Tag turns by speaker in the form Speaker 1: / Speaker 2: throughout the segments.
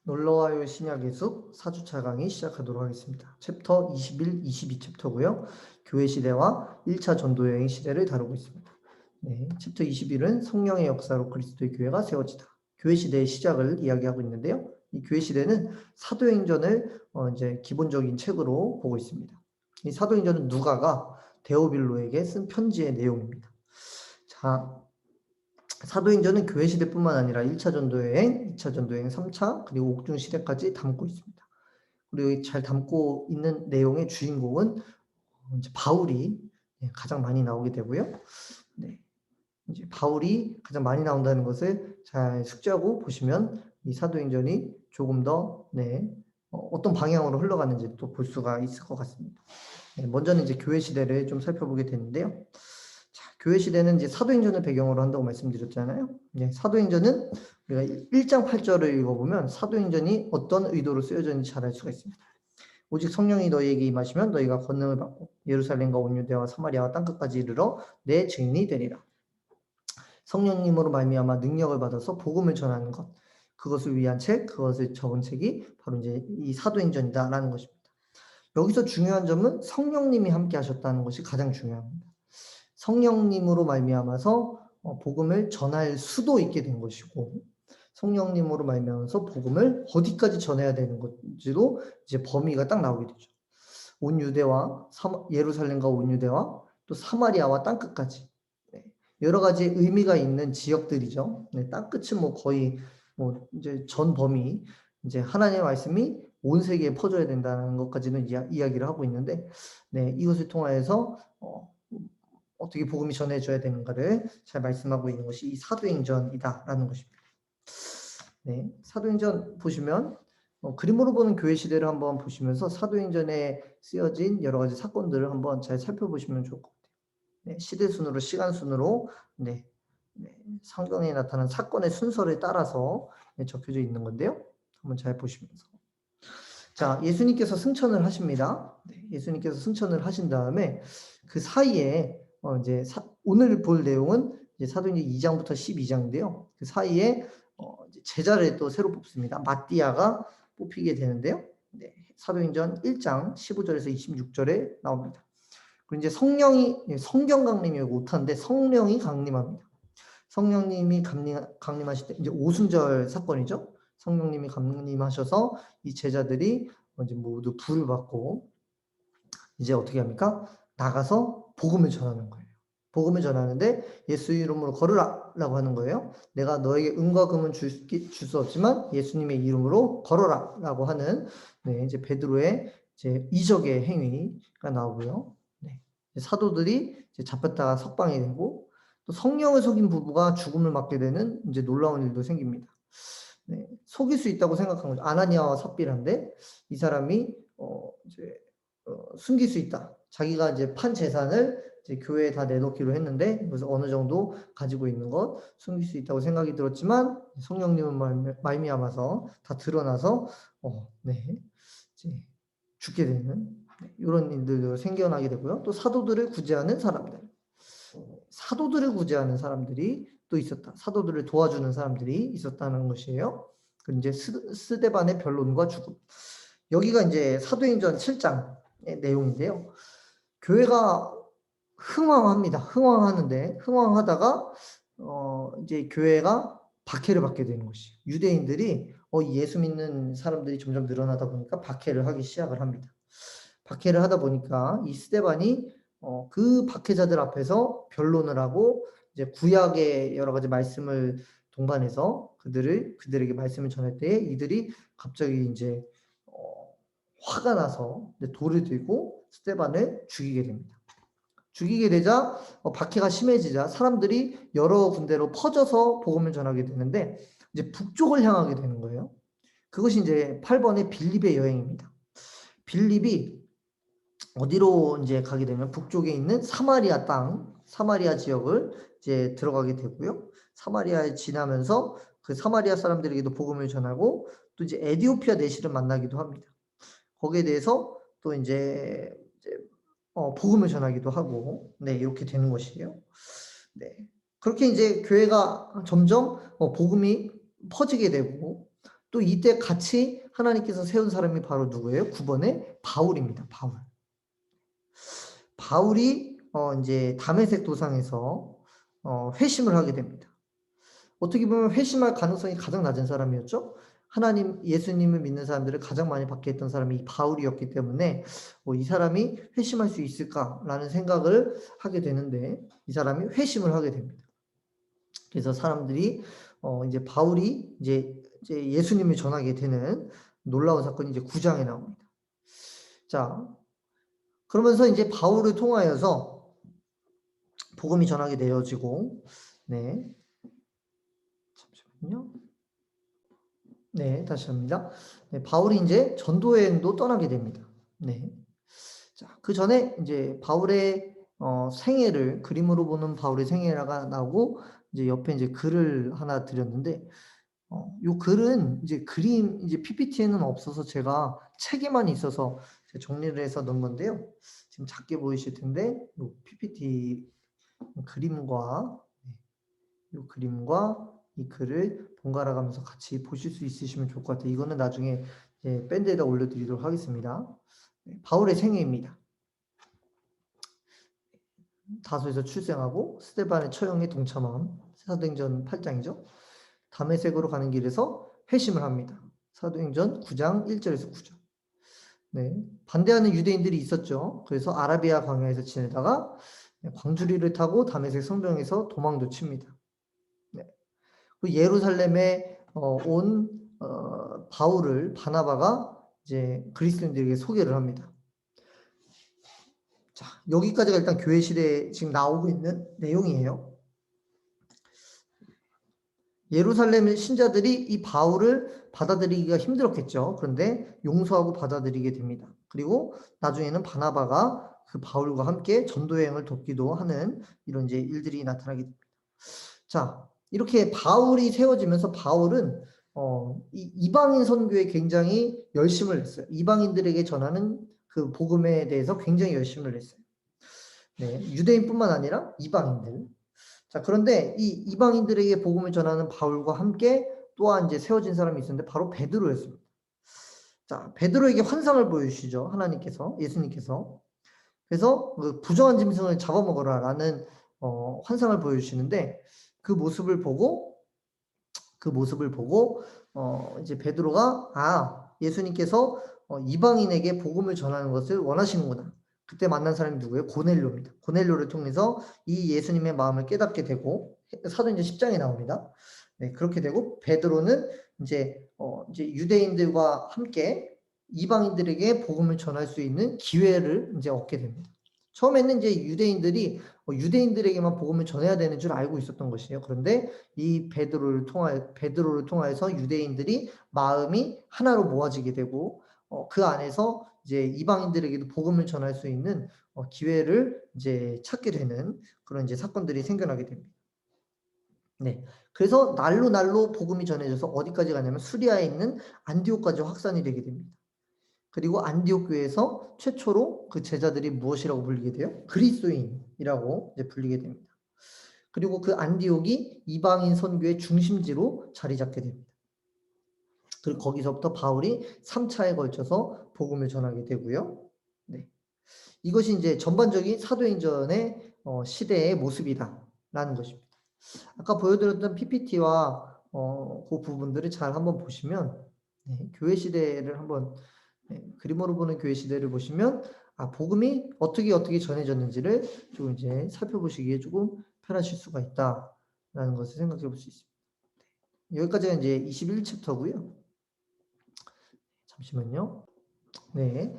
Speaker 1: 놀러와요 신약의 숲 4주차 강의 시작하도록 하겠습니다. 챕터 21, 22챕터고요. 교회 시대와 1차 전도 여행 시대를 다루고 있습니다. 네, 챕터 21은 성령의 역사로 그리스도의 교회가 세워지다. 교회 시대의 시작을 이야기하고 있는데요. 이 교회 시대는 사도행전을 이제 기본적인 책으로 보고 있습니다. 이 사도행전은 누가가 데오빌로에게 쓴 편지의 내용입니다. 자, 사도행전은 교회 시대뿐만 아니라 1차 전도여행, 2차 전도여행, 3차, 그리고 옥중 시대까지 담고 있습니다. 그리고 잘 담고 있는 내용의 주인공은 이제 바울이 가장 많이 나오게 되고요. 네. 이제 바울이 가장 많이 나온다는 것을 잘 숙지하고 보시면 이 사도행전이 조금 더 어떤 방향으로 흘러가는지 또 볼 수가 있을 것 같습니다. 먼저는 이제 교회 시대를 좀 살펴보게 되는데요. 자, 교회 시대는 이제 사도행전을 배경으로 한다고 말씀드렸잖아요. 사도행전은 우리가 1장 8절을 읽어보면 사도행전이 어떤 의도로 쓰여졌는지 잘 알 수가 있습니다. 오직 성령이 너희에게 임하시면 너희가 권능을 받고 예루살렘과 온 유대와 사마리아와 땅끝까지 이르러 내 증인이 되리라. 성령님으로 말미암아 능력을 받아서 복음을 전하는 것, 그것을 위한 책, 그것을 적은 책이 바로 이제 이 사도행전이다라는 것입니다. 여기서 중요한 점은 성령님이 함께 하셨다는 것이 가장 중요합니다. 성령님으로 말미암아서 복음을 전할 수도 있게 된 것이고, 성령님으로 말미암아서 복음을 어디까지 전해야 되는 건지도 이제 범위가 딱 나오게 되죠. 온 유대와 예루살렘과 온 유대와 또 사마리아와 땅끝까지 여러 가지 의미가 있는 지역들이죠. 땅끝은 뭐 거의 뭐 이제 전 범위, 이제 하나님의 말씀이 온 세계에 퍼져야 된다는 것까지는 이야기를 하고 있는데, 이것을 통하여서 어떻게 복음이 전해져야 되는가를 잘 말씀하고 있는 것이 이 사도행전이다라는 것입니다. 사도행전 보시면 그림으로 보는 교회 시대를 한번 보시면서 사도행전에 쓰여진 여러 가지 사건들을 한번 잘 살펴보시면 좋을 것 같아요. 시대 순으로, 시간 순으로 성경에 나타난 사건의 순서를 따라서 적혀져 있는 건데요. 한번 잘 보시면서. 자, 예수님께서 승천을 하십니다. 예수님께서 승천을 하신 다음에 그 사이에 이제 오늘 볼 내용은 이제 사도행전 2장부터 12장인데요. 그 사이에 이제 제자를 또 새로 뽑습니다. 마띠아가 뽑히게 되는데요. 사도행전 1장 15절에서 26절에 나옵니다. 그리고 이제 성경 강림이 못하는데 성령이 강림합니다. 성령님이 강림하실 때 이제 오순절 사건이죠. 성령님이 강림하셔서 이 제자들이 이제 모두 불을 받고 이제 어떻게 합니까? 나가서 복음을 전하는 거예요. 복음을 전하는데 예수 이름으로 걸으라라고 하는 거예요. 내가 너에게 은과 금은 줄 수 없지만 예수님의 이름으로 걸어라라고 하는 이제 베드로의 이제 이적의 행위가 나오고요. 사도들이 이제 잡혔다가 석방이 되고 또 성령을 속인 부부가 죽음을 맞게 되는 이제 놀라운 일도 생깁니다. 속일 수 있다고 생각한 거죠. 아나니아와 삽비라인데 이 사람이 이제 숨길 수 있다. 자기가 이제 판 재산을 이제 교회에 다 내놓기로 했는데 그래서 어느 정도 가지고 있는 것 숨길 수 있다고 생각이 들었지만 성령님은 말미암아서 다 드러나서 이제 죽게 되는 이런 일들도 생겨나게 되고요. 또 사도들을 구제하는 사람들이 또 있었다. 사도들을 도와주는 사람들이 있었다는 것이에요. 그 이제 스데반의 변론과 죽음. 여기가 이제 사도행전 7장의 내용인데요. 교회가 흥왕합니다. 흥왕하다가 이제 교회가 박해를 받게 되는 것이. 유대인들이 예수 믿는 사람들이 점점 늘어나다 보니까 박해를 하기 시작을 합니다. 박해를 하다 보니까 이 스데반이 그 박해자들 앞에서 변론을 하고 이제 구약의 여러 가지 말씀을 동반해서 그들에게 말씀을 전할 때 이들이 갑자기 이제 화가 나서 돌을 들고 스데반을 죽이게 됩니다. 죽이게 되자 박해가 심해지자 사람들이 여러 군데로 퍼져서 복음을 전하게 되는데 이제 북쪽을 향하게 되는 거예요. 그것이 이제 8번의 빌립의 여행입니다. 빌립이 어디로 이제 가게 되면 북쪽에 있는 사마리아 지역을 이제 들어가게 되고요. 사마리아에 지나면서 그 사마리아 사람들에게도 복음을 전하고 또 이제 에디오피아 내시를 만나기도 합니다. 거기에 대해서 또 이제 복음을 전하기도 하고 이렇게 되는 것이에요. 그렇게 이제 교회가 점점 복음이 퍼지게 되고 또 이때 같이 하나님께서 세운 사람이 바로 누구예요? 9번에 바울입니다. 바울. 바울이 이제 다메섹 도상에서 회심을 하게 됩니다. 어떻게 보면 회심할 가능성이 가장 낮은 사람이었죠. 하나님, 예수님을 믿는 사람들을 가장 많이 받게 했던 사람이 이 바울이었기 때문에 이 사람이 회심할 수 있을까라는 생각을 하게 되는데 이 사람이 회심을 하게 됩니다. 그래서 사람들이 이제 바울이 이제 예수님을 전하게 되는 놀라운 사건이 이제 9장에 나옵니다. 자, 그러면서 이제 바울을 통하여서 복음이 전하게 되어지고, 네. 잠시만요. 네, 다시 합니다. 네, 바울이 이제 전도 여행도 떠나게 됩니다. 네. 자, 그 전에 이제 바울의 생애를 그림으로 보는 바울의 생애가 나오고 이제 옆에 이제 글을 하나 드렸는데 요 글은 이제 그림 이제 PPT에는 없어서 제가 책에만 있어서 제가 정리를 해서 넣은 건데요. 지금 작게 보이실 텐데 요 PPT 그림과 요 그림과 이 글을 번갈아 가면서 같이 보실 수 있으시면 좋을 것 같아요. 이거는 나중에 밴드에다 올려드리도록 하겠습니다. 네, 바울의 생애입니다. 다소에서 출생하고 스데반의 처형에 동참함. 사도행전 8장이죠. 다메섹으로 가는 길에서 회심을 합니다. 사도행전 9장 1절에서 9절. 네, 반대하는 유대인들이 있었죠. 그래서 아라비아 광야에서 지내다가 광주리를 타고 다메섹 성벽에서 도망도 칩니다. 네. 그 예루살렘에 온 바울을 바나바가 이제 그리스도인들에게 소개를 합니다. 자, 여기까지가 일단 교회 시대에 지금 나오고 있는 내용이에요. 예루살렘 신자들이 이 바울을 받아들이기가 힘들었겠죠. 그런데 용서하고 받아들이게 됩니다. 그리고 나중에는 바나바가 그 바울과 함께 전도여행을 돕기도 하는 이런 이제 일들이 나타나게 됩니다. 자, 이렇게 바울이 세워지면서 바울은 이방인 선교에 굉장히 열심을 냈어요. 이방인들에게 전하는 그 복음에 대해서 굉장히 열심을 냈어요. 네, 유대인뿐만 아니라 이방인들. 자, 그런데 이 이방인들에게 복음을 전하는 바울과 함께 또한 이제 세워진 사람이 있었는데 바로 베드로였습니다. 자, 베드로에게 환상을 보여주시죠. 하나님께서, 예수님께서. 그래서 그 부정한 짐승을 잡아먹어라라는 환상을 보여주시는데 그 모습을 보고 이제 베드로가 예수님께서 이방인에게 복음을 전하는 것을 원하시는구나. 그때 만난 사람이 누구예요? 고넬료입니다. 고넬료를 통해서 이 예수님의 마음을 깨닫게 되고 사도행전 10장에 나옵니다. 네, 그렇게 되고 베드로는 이제 유대인들과 함께 이방인들에게 복음을 전할 수 있는 기회를 이제 얻게 됩니다. 처음에는 이제 유대인들에게만 복음을 전해야 되는 줄 알고 있었던 것이에요. 그런데 이 베드로를 통하여서 유대인들이 마음이 하나로 모아지게 되고 그 안에서 이제 이방인들에게도 복음을 전할 수 있는 기회를 이제 찾게 되는 그런 이제 사건들이 생겨나게 됩니다. 네. 그래서 날로 복음이 전해져서 어디까지 가냐면 수리아에 있는 안디옥까지 확산이 되게 됩니다. 그리고 안디옥 교회에서 최초로 그 제자들이 무엇이라고 불리게 돼요? 그리스도인이라고 이제 불리게 됩니다. 그리고 그 안디옥이 이방인 선교의 중심지로 자리 잡게 됩니다. 그리고 거기서부터 바울이 3차에 걸쳐서 복음을 전하게 되고요. 네. 이것이 이제 전반적인 사도행전의 시대의 모습이다라는 것입니다. 아까 보여드렸던 PPT와 그 부분들을 잘 한번 보시면 교회 시대를 한번 그림으로 보는 교회 시대를 보시면 복음이 어떻게 전해졌는지를 좀 이제 살펴보시기에 조금 편하실 수가 있다라는 것을 생각해 볼 수 있습니다. 여기까지가 이제 21챕터고요. 잠시만요. 네.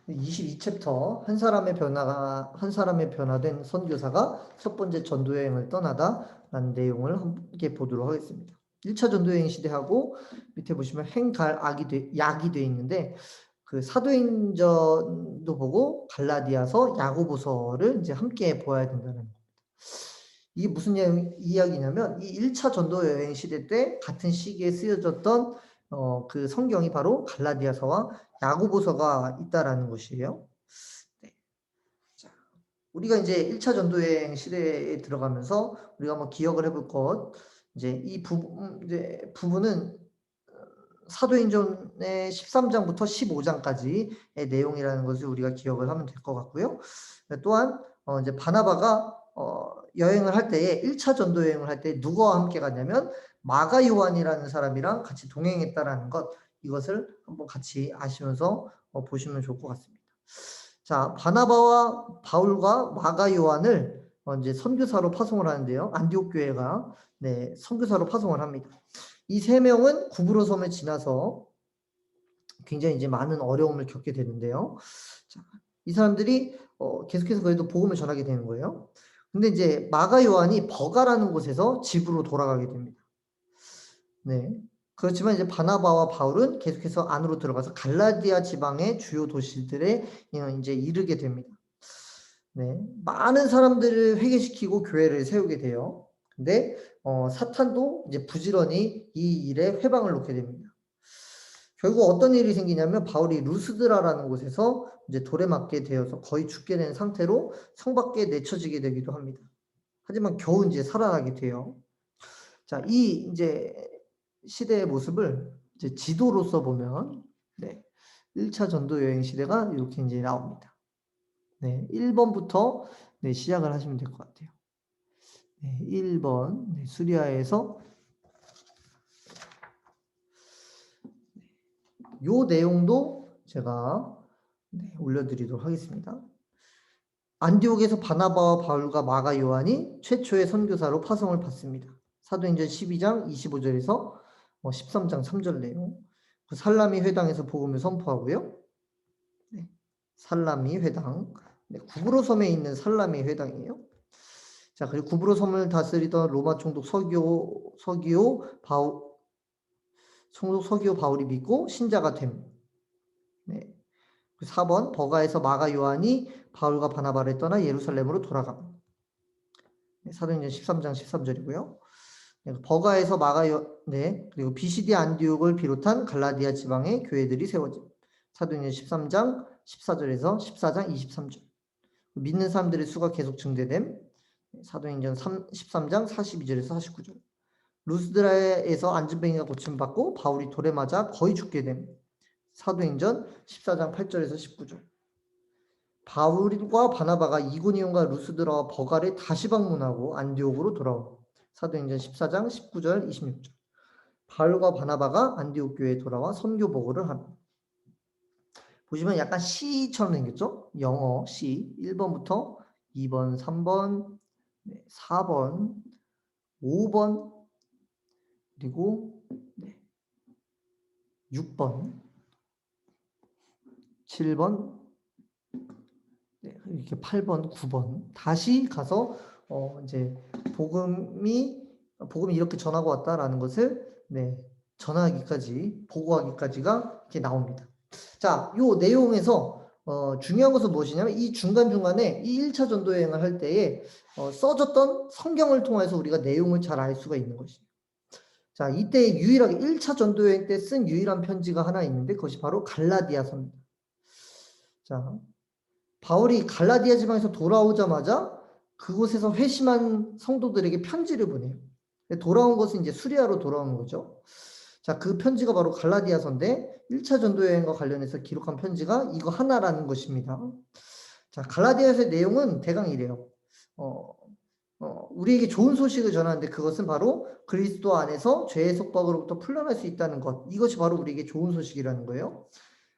Speaker 1: 22챕터 한 사람의 변화된 선교사가 첫 번째 전도여행을 떠나다라는 내용을 함께 보도록 하겠습니다. 1차 전도여행 시대하고 밑에 보시면 약이 돼 있는데 그 사도행전도 보고 갈라디아서 야고보서를 이제 함께 보아야 된다는 겁니다. 이게 무슨 이야기냐면 이 1차 전도 여행 시대 때 같은 시기에 쓰여졌던 그 성경이 바로 갈라디아서와 야고보서가 있다라는 것이에요. 네. 자, 우리가 이제 1차 전도 여행 시대에 들어가면서 우리가 한번 기억을 해볼 것 이제 이 부분은 사도행전의 13장부터 15장까지의 내용이라는 것을 우리가 기억을 하면 될 것 같고요. 또한 이제 바나바가 여행을 할 때에 1차 전도 여행을 할 때 누구와 함께 갔냐면 마가 요한이라는 사람이랑 같이 동행했다라는 것, 이것을 한번 같이 아시면서 보시면 좋을 것 같습니다. 자, 바나바와 바울과 마가 요한을 이제 선교사로 파송을 하는데요. 안디옥 교회가 네, 선교사로 파송을 합니다. 이 세 명은 구브로 섬을 지나서 굉장히 이제 많은 어려움을 겪게 되는데요. 자, 이 사람들이 계속해서 그래도 복음을 전하게 되는 거예요. 근데 이제 마가 요한이 버가라는 곳에서 집으로 돌아가게 됩니다. 네. 그렇지만 이제 바나바와 바울은 계속해서 안으로 들어가서 갈라디아 지방의 주요 도시들에 이제 이르게 됩니다. 네. 많은 사람들을 회개시키고 교회를 세우게 돼요. 근데 사탄도 이제 부지런히 이 일에 회방을 놓게 됩니다. 결국 어떤 일이 생기냐면 바울이 루스드라라는 곳에서 이제 돌에 맞게 되어서 거의 죽게 된 상태로 성 밖에 내쳐지게 되기도 합니다. 하지만 겨우 이제 살아나게 돼요. 자, 이 이제 시대의 모습을 이제 지도로서 보면 네. 1차 전도 여행 시대가 이렇게 이제 나옵니다. 네. 1번부터 네, 시작을 하시면 될 것 같아요. 네, 1번 네, 수리아에서 요 내용도 제가 네, 올려드리도록 하겠습니다. 안디옥에서 바나바와 바울과 마가 요한이 최초의 선교사로 파송을 받습니다. 사도행전 12장 25절에서 13장 3절 내용. 그 살라미 회당에서 복음을 선포하고요. 네, 살라미 회당. 네, 구브로 섬에 있는 살라미 회당이에요. 자, 그리고 구브로 섬을 다스리던 로마 총독 서기오 바울이 믿고 신자가 됨. 네. 4번 버가에서 마가 요한이 바울과 바나바를 떠나 예루살렘으로 돌아감. 네, 사도행전 13장 13절이고요. 네, 버가에서 네, 그리고 비시디 안디옥을 비롯한 갈라디아 지방의 교회들이 세워짐. 사도행전 13장 14절에서 14장 23절. 믿는 사람들의 수가 계속 증대됨. 사도행전 13장 42절에서 49절. 루스드라에서 안진뱅이가 고침받고 바울이 돌에 맞아 거의 죽게 됨. 사도행전 14장 8절에서 19절. 바울과 바나바가 이고니온과 루스드라와 버가를 다시 방문하고 안디옥으로 돌아옴. 사도행전 14장 19절 26절. 바울과 바나바가 안디옥 교회에 돌아와 선교 보고를 함. 보시면 약간 C처럼 생겼죠? 영어 C 1번부터 2번, 3번, 4번, 5번, 그리고 6번, 7번, 이렇게 8번, 9번 다시 가서 이제 복음이 이렇게 전하고 왔다라는 것을 전하기까지 보고하기까지가 이렇게 나옵니다. 자, 요 내용에서 중요한 것은 무엇이냐면 이 중간중간에 이 1차 전도 여행을 할 때에 써졌던 성경을 통해서 우리가 내용을 잘 알 수가 있는 것이에요. 자, 이때 유일하게 1차 전도 여행 때 쓴 유일한 편지가 하나 있는데 그것이 바로 갈라디아서입니다. 자, 바울이 갈라디아 지방에서 돌아오자마자 그곳에서 회심한 성도들에게 편지를 보내요. 돌아온 것은 이제 수리아로 돌아온 거죠. 자, 그 편지가 바로 갈라디아서인데 1차 전도 여행과 관련해서 기록한 편지가 이거 하나라는 것입니다. 자, 갈라디아서의 내용은 대강 이래요. 우리에게 좋은 소식을 전하는데 그것은 바로 그리스도 안에서 죄의 속박으로부터 풀려날 수 있다는 것. 이것이 바로 우리에게 좋은 소식이라는 거예요.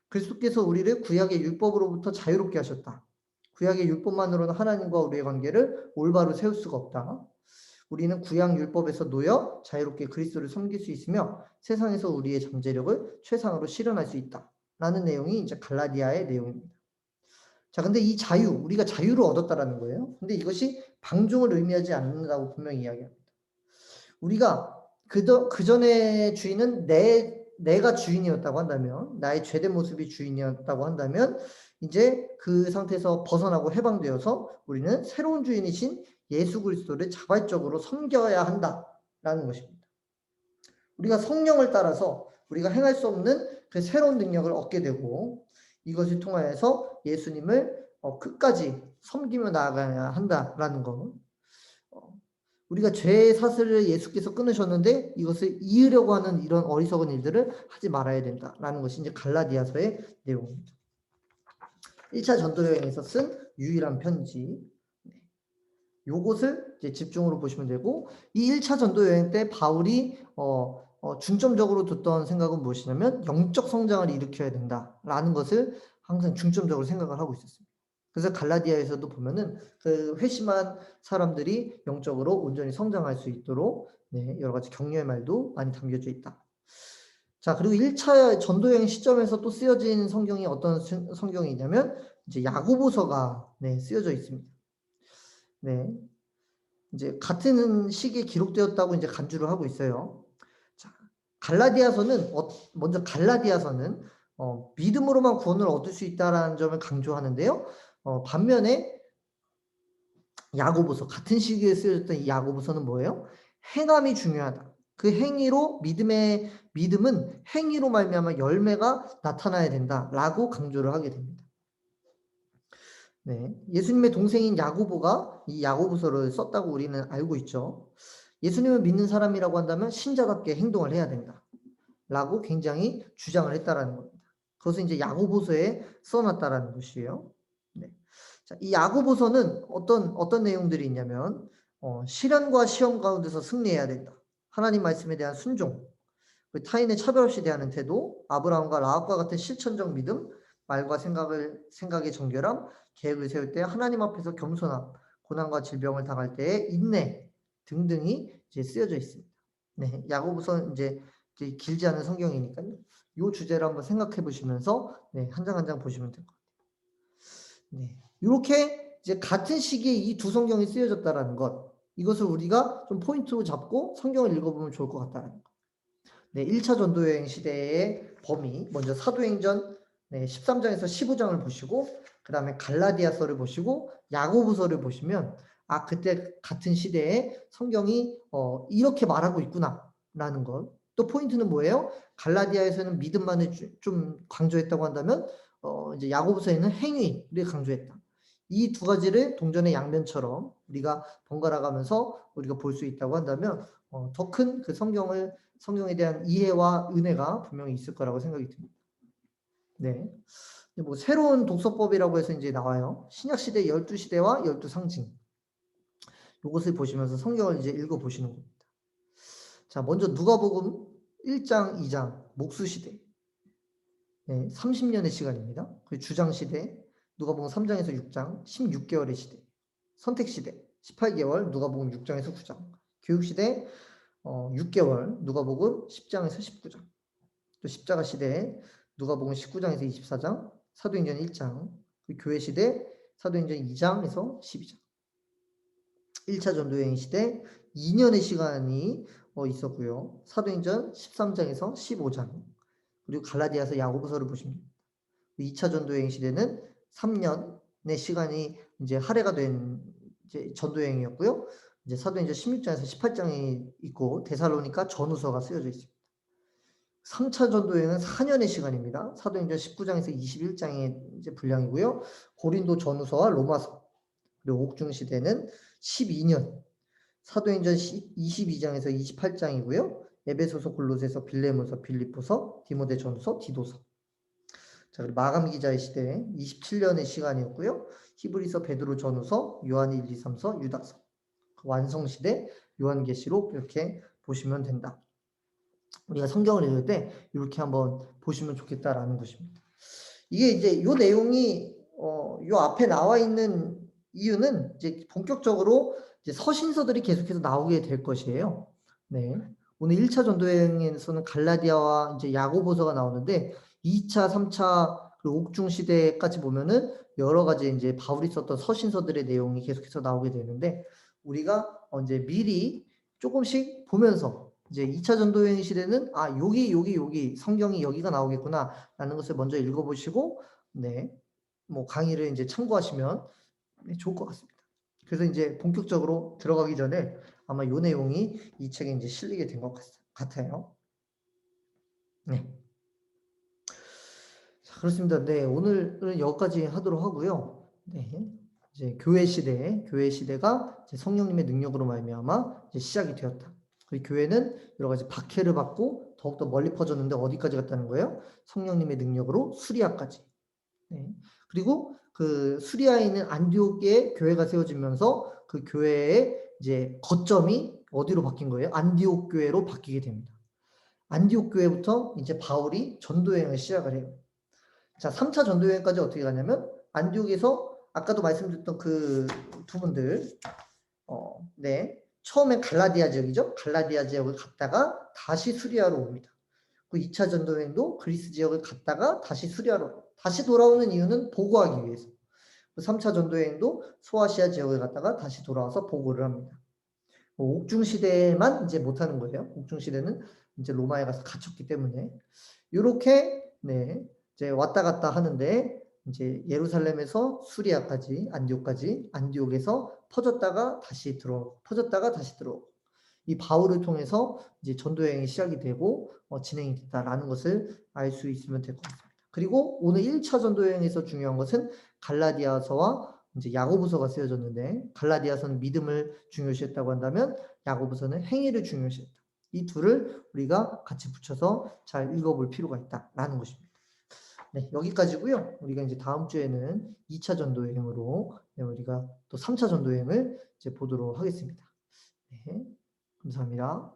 Speaker 1: 그리스도께서 우리를 구약의 율법으로부터 자유롭게 하셨다. 구약의 율법만으로는 하나님과 우리의 관계를 올바로 세울 수가 없다. 우리는 구약 율법에서 놓여 자유롭게 그리스도를 섬길 수 있으며 세상에서 우리의 잠재력을 최상으로 실현할 수 있다. 라는 내용이 이제 갈라디아의 내용입니다. 자, 근데 이 자유, 우리가 자유를 얻었다라는 거예요. 근데 이것이 방종을 의미하지 않는다고 분명히 이야기합니다. 우리가 그 전에 주인은 내가 주인이었다고 한다면, 나의 죄된 모습이 주인이었다고 한다면, 이제 그 상태에서 벗어나고 해방되어서 우리는 새로운 주인이신 예수 그리스도를 자발적으로 섬겨야 한다라는 것입니다. 우리가 성령을 따라서 우리가 행할 수 없는 그 새로운 능력을 얻게 되고 이것을 통하여서 예수님을 끝까지 섬기며 나아가야 한다라는 것. 우리가 죄의 사슬을 예수께서 끊으셨는데 이것을 이으려고 하는 이런 어리석은 일들을 하지 말아야 된다라는 것이 이제 갈라디아서의 내용입니다. 1차 전도 여행에서 쓴 유일한 편지. 요것을 이제 집중으로 보시면 되고, 이 1차 전도 여행 때 바울이 중점적으로 뒀던 생각은 무엇이냐면 영적 성장을 일으켜야 된다라는 것을 항상 중점적으로 생각을 하고 있었습니다. 그래서 갈라디아에서도 보면은 그 회심한 사람들이 영적으로 온전히 성장할 수 있도록 여러 가지 격려의 말도 많이 담겨져 있다. 자, 그리고 1차 전도여행 시점에서 또 쓰여진 성경이 어떤 성경이 있냐면 이제 야고보서가 쓰여져 있습니다. 네. 이제 같은 시기에 기록되었다고 이제 간주를 하고 있어요. 자, 갈라디아서는 먼저 갈라디아서는 믿음으로만 구원을 얻을 수 있다라는 점을 강조하는데요. 반면에 야고보서 같은 시기에 쓰여졌던 이 야고보서는 뭐예요? 행함이 중요하다. 그 행위로 믿음은 행위로 말미암아 열매가 나타나야 된다라고 강조를 하게 됩니다. 네, 예수님의 동생인 야고보가 이 야고보서를 썼다고 우리는 알고 있죠. 예수님을 믿는 사람이라고 한다면 신자답게 행동을 해야 된다. 라고 굉장히 주장을 했다라는 겁니다. 그것은 이제 야고보서에 써놨다라는 것이에요. 네. 자, 이 야고보서는 어떤 내용들이 있냐면, 시련과 시험 가운데서 승리해야 된다. 하나님 말씀에 대한 순종, 타인의 차별 없이 대하는 태도, 아브라함과 라합과 같은 실천적 믿음, 말과 생각의 정결함, 계획을 세울 때 하나님 앞에서 겸손함, 고난과 질병을 당할 때의 인내 등등이 이제 쓰여져 있습니다. 네, 야고보서는 이제 길지 않은 성경이니까요. 이 주제를 한번 생각해 보시면서 한 장 한 장 보시면 될 것 같아요. 네, 이렇게 이제 같은 시기에 이 두 성경이 쓰여졌다라는 것, 이것을 우리가 좀 포인트로 잡고 성경을 읽어보면 좋을 것 같다는 것. 네, 1차 전도여행 시대의 범위, 먼저 사도행전 13장에서 15장을 보시고, 그 다음에 갈라디아서를 보시고, 야고보서를 보시면, 아, 그때 같은 시대에 성경이 이렇게 말하고 있구나, 라는 것. 또 포인트는 뭐예요? 갈라디아에서는 믿음만을 좀 강조했다고 한다면, 이제 야고보서에는 행위를 강조했다. 이 두 가지를 동전의 양면처럼 우리가 번갈아 가면서 우리가 볼 수 있다고 한다면, 더 큰 그 성경에 대한 이해와 은혜가 분명히 있을 거라고 생각이 듭니다. 네. 뭐 새로운 독서법이라고 해서 이제 나와요. 신약시대 12시대와 12상징. 이것을 보시면서 성경을 이제 읽어보시는 겁니다. 자, 먼저 누가복음 1장, 2장, 목수시대. 네, 30년의 시간입니다. 그 주장시대, 누가복음 3장에서 6장, 16개월의 시대. 선택시대, 18개월, 누가복음 6장에서 9장. 교육시대, 6개월, 누가복음 10장에서 19장. 또 십자가 시대, 누가복음 19장에서 24장, 사도행전 1장, 교회 시대, 사도행전 2장에서 12장. 1차 전도여행 시대 2년의 시간이 있었고요. 사도행전 13장에서 15장, 그리고 갈라디아서 야고보서를 보시면 2차 전도여행 시대는 3년의 시간이 이제 할애가 된 이제 전도여행이었고요. 이제 사도행전 16장에서 18장이 있고 데살로니가 전후서가 쓰여져 있습니다. 3차 전도여행은 4년의 시간입니다. 사도행전 19장에서 21장의 이제 분량이고요. 고린도 전후서와 로마서, 그리고 옥중 시대는 12년. 사도행전 22장에서 28장이고요. 에베소서, 골로새서, 빌레몬서, 빌립보서, 디모데 전서, 디도서. 자, 그리고 마감 기자의 시대 27년의 시간이었고요. 히브리서, 베드로 전후서, 요한 1, 2, 3서, 유다서. 완성 시대 요한계시록 이렇게 보시면 된다. 우리가 성경을 읽을 때 이렇게 한번 보시면 좋겠다라는 것입니다. 이게 이제 요 내용이 요 앞에 나와 있는 이유는 이제 본격적으로 이제 서신서들이 계속해서 나오게 될 것이에요. 네. 오늘 1차 전도여행에서는 갈라디아와 이제 야고보서가 나오는데 2차, 3차 그리고 옥중 시대까지 보면은 여러 가지 이제 바울이 썼던 서신서들의 내용이 계속해서 나오게 되는데 우리가 이제 미리 조금씩 보면서 이제 2차 전도여행 시대는 아 여기 성경이 여기가 나오겠구나라는 것을 먼저 읽어보시고 뭐 강의를 이제 참고하시면 좋을 것 같습니다. 그래서 이제 본격적으로 들어가기 전에 아마 요 내용이 이 책에 이제 실리게 된 것 같아요. 네. 자, 그렇습니다. 네, 오늘은 여기까지 하도록 하고요. 네. 이제 교회 시대가 이제 성령님의 능력으로 말미암아 이제 시작이 되었다. 그 교회는 여러 가지 박해를 받고 더욱더 멀리 퍼졌는데 어디까지 갔다는 거예요? 성령님의 능력으로 수리아까지. 네. 그리고 그 수리아에 있는 안디옥에 교회가 세워지면서 그 교회의 이제 거점이 어디로 바뀐 거예요? 안디옥 교회로 바뀌게 됩니다. 안디옥 교회부터 이제 바울이 전도 여행을 시작을 해요. 자, 3차 전도 여행까지 어떻게 가냐면 안디옥에서 아까도 말씀드렸던 그 두 분들 네. 처음엔 갈라디아 지역이죠. 갈라디아 지역을 갔다가 다시 수리아로 옵니다. 그 2차 전도 여행도 그리스 지역을 갔다가 다시 수리아로 다시 돌아오는 이유는 보고하기 위해서. 그 3차 전도 여행도 소아시아 지역을 갔다가 다시 돌아와서 보고를 합니다. 옥중 시대에만 이제 못 하는 거예요. 옥중 시대는 이제 로마에 가서 갇혔기 때문에 요렇게 네. 이제 왔다 갔다 하는데 이제 예루살렘에서 수리아까지 안디옥까지 안디옥에서 퍼졌다가 다시 들어오고 이 바울을 통해서 이제 전도 여행이 시작이 되고 진행이 됐다라는 것을 알 수 있으면 될 것 같습니다. 그리고 오늘 1차 전도 여행에서 중요한 것은 갈라디아서와 이제 야고보서가 쓰여졌는데 갈라디아서는 믿음을 중요시했다고 한다면 야고보서는 행위를 중요시했다. 이 둘을 우리가 같이 붙여서 잘 읽어볼 필요가 있다라는 것입니다. 네, 여기까지고요. 우리가 이제 다음 주에는 2차 전도 여행으로 우리가 또 3차 전도 여행을 이제 보도록 하겠습니다. 네, 감사합니다.